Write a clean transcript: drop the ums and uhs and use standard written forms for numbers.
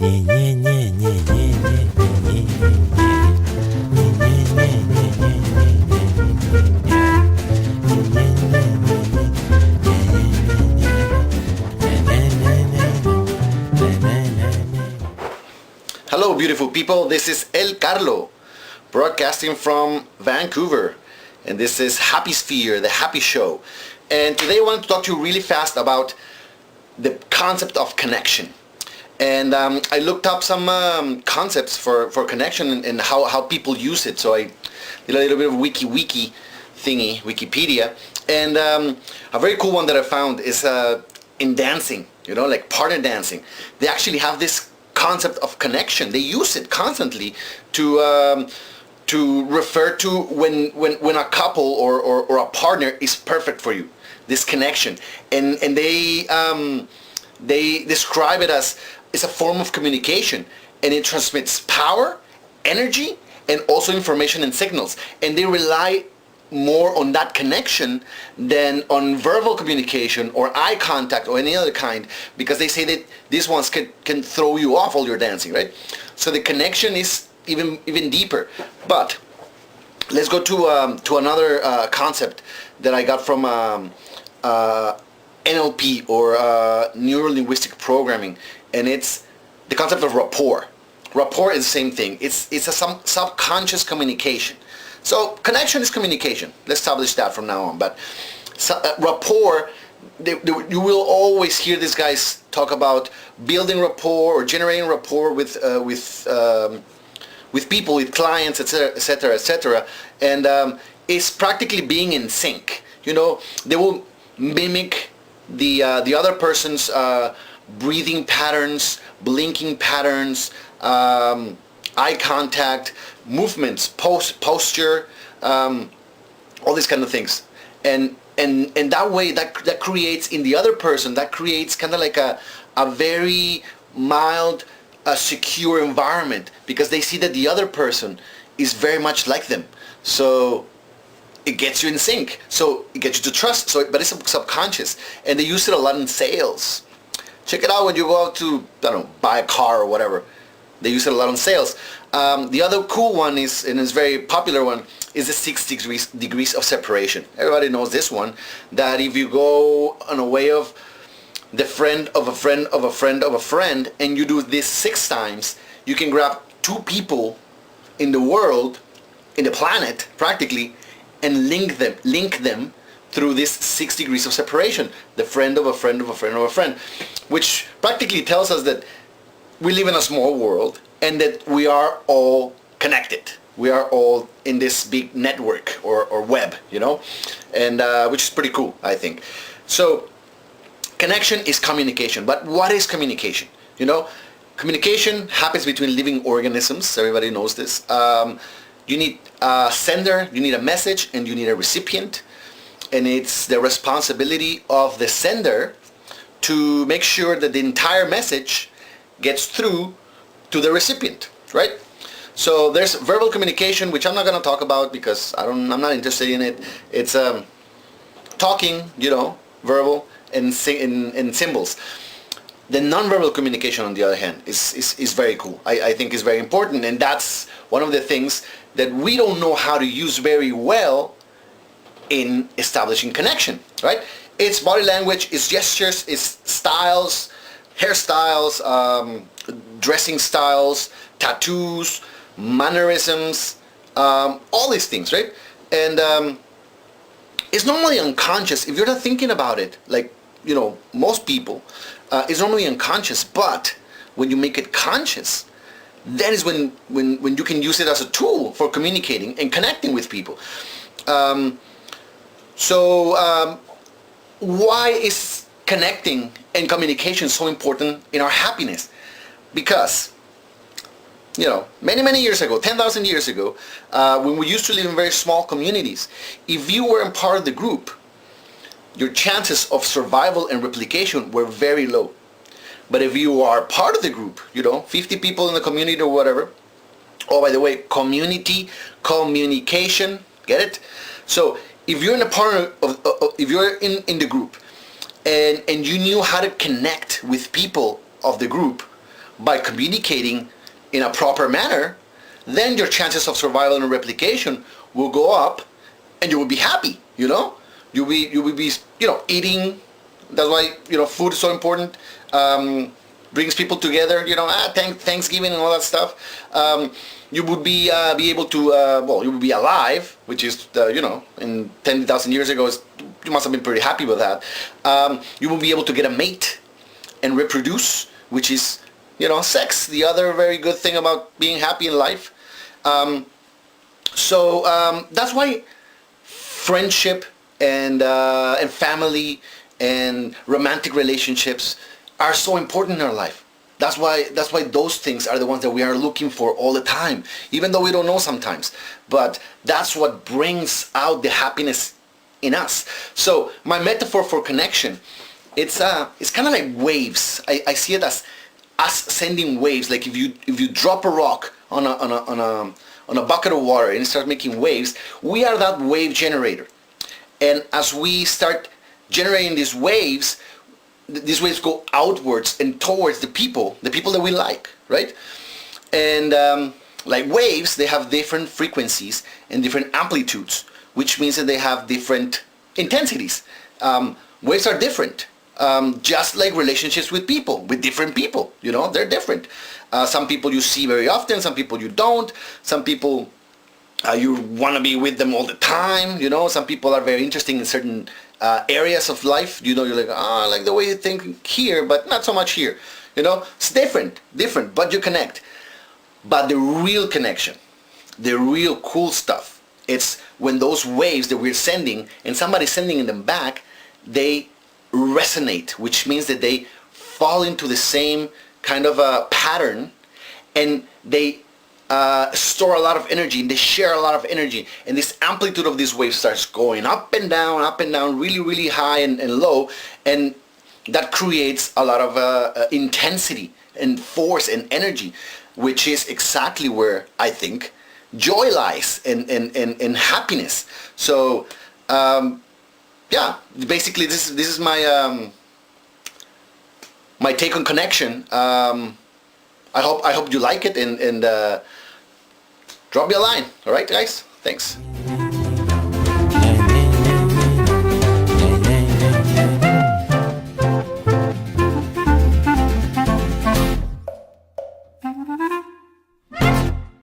Hello, beautiful people. This is Carlo, broadcasting from Vancouver. And this is Happy Sphere, the Happy Show. And today I want to talk to you really fast about the concept of connection. And I looked up some concepts for connection and how people use it. So I did a little bit of wiki thingy, Wikipedia. And a very cool one that I found is in dancing, like partner dancing. They actually have this concept of connection. They use it constantly to refer to when a couple or a partner is perfect for you. This connection, and they describe it as it's a form of communication, and it transmits power, energy, and also information and signals. And they rely more on that connection than on verbal communication or eye contact or any other kind, because they say that these ones can throw you off while you're dancing, right? So the connection is even deeper. But let's go to another concept that I got from NLP or neuro-linguistic programming, and it's the concept of rapport. Rapport is the same thing. It's a subconscious communication. So connection is communication. Let's establish that from now on. But rapport, you will always hear these guys talk about building rapport or generating rapport with people, with clients, etc., etc., etc. And it's practically being in sync. They will mimic the other person's breathing patterns, blinking patterns, eye contact, movements, posture, all these kind of things, and that way that creates in the other person, that creates kind of like a very mild, secure environment, because they see that the other person is very much like them. So it gets you in sync. So it gets you to trust. But it's subconscious, and they use it a lot in sales. Check it out when you go out to, buy a car or whatever. They use it a lot in sales. The other cool one is, and it's very popular one, is the 6 degrees of separation. Everybody knows this one, that if you go on a way of the friend of a friend of a friend of a friend, and you do this 6 times, you can grab 2 people in the world, in the planet, practically, and link them through this 6 degrees of separation. The friend of a friend of a friend of a friend, which practically tells us that we live in a small world and that we are all connected. We are all in this big network or web, and which is pretty cool, I think. So connection is communication. But what is communication? Communication happens between living organisms. Everybody knows this. You need a sender, you need a message, and you need a recipient. And it's the responsibility of the sender to make sure that the entire message gets through to the recipient, right? So there's verbal communication, which I'm not going to talk about because I'm not interested in it. It's talking, verbal and symbols. The nonverbal communication, on the other hand, is very cool. I think is very important, and that's one of the things that we don't know how to use very well in establishing connection, right? It's body language, it's gestures, it's styles, hairstyles, dressing styles, tattoos, mannerisms, all these things, right? And it's normally unconscious if you're not thinking about it, like, most people. It's normally unconscious, but when you make it conscious, that is when you can use it as a tool for communicating and connecting with people. So why is connecting and communication so important in our happiness? Because, many years ago, 10,000 years ago, when we used to live in very small communities, if you weren't part of the group, your chances of survival and replication were very low. But if you are part of the group, 50 people in the community or whatever, oh, by the way, community, communication, get it? So if you're in a part of if you're in the group and you knew how to connect with people of the group, by communicating in a proper manner, then your chances of survival and replication will go up, and you will be happy. You will be eating. That's why food is so important. Brings people together. Thanksgiving and all that stuff. You would be able to you would be alive, which is in 10,000 years ago, you must have been pretty happy with that. You will be able to get a mate and reproduce, which is sex, the other very good thing about being happy in life. That's why friendship and family and romantic relationships are so important in our life. That's why those things are the ones that we are looking for all the time, even though we don't know sometimes. But that's what brings out the happiness in us. So my metaphor for connection, it's kind of like waves. I see it as us sending waves. Like if you drop a rock on a bucket of water and it starts making waves, we are that wave generator. And as we start generating these waves go outwards and towards the people that we like, right? And like waves, they have different frequencies and different amplitudes, which means that they have different intensities. Waves are different, just like relationships with people, with different people. They're different. Some people you see very often, some people you don't. Some people you want to be with them all the time. Some people are very interesting in certain areas of life. You're like, I like the way you think here, but not so much here. It's different, but you connect. But the real connection, the real cool stuff, it's when those waves that we're sending and somebody's sending them back, they resonate, which means that they fall into the same kind of a pattern, and they store a lot of energy, and they share a lot of energy, and this amplitude of these waves starts going up and down, really, really high and low, and that creates a lot of intensity and force and energy, which is exactly where I think joy lies and happiness. So basically this is my my take on connection. I hope you like it, and drop me a line. All right, guys? Thanks.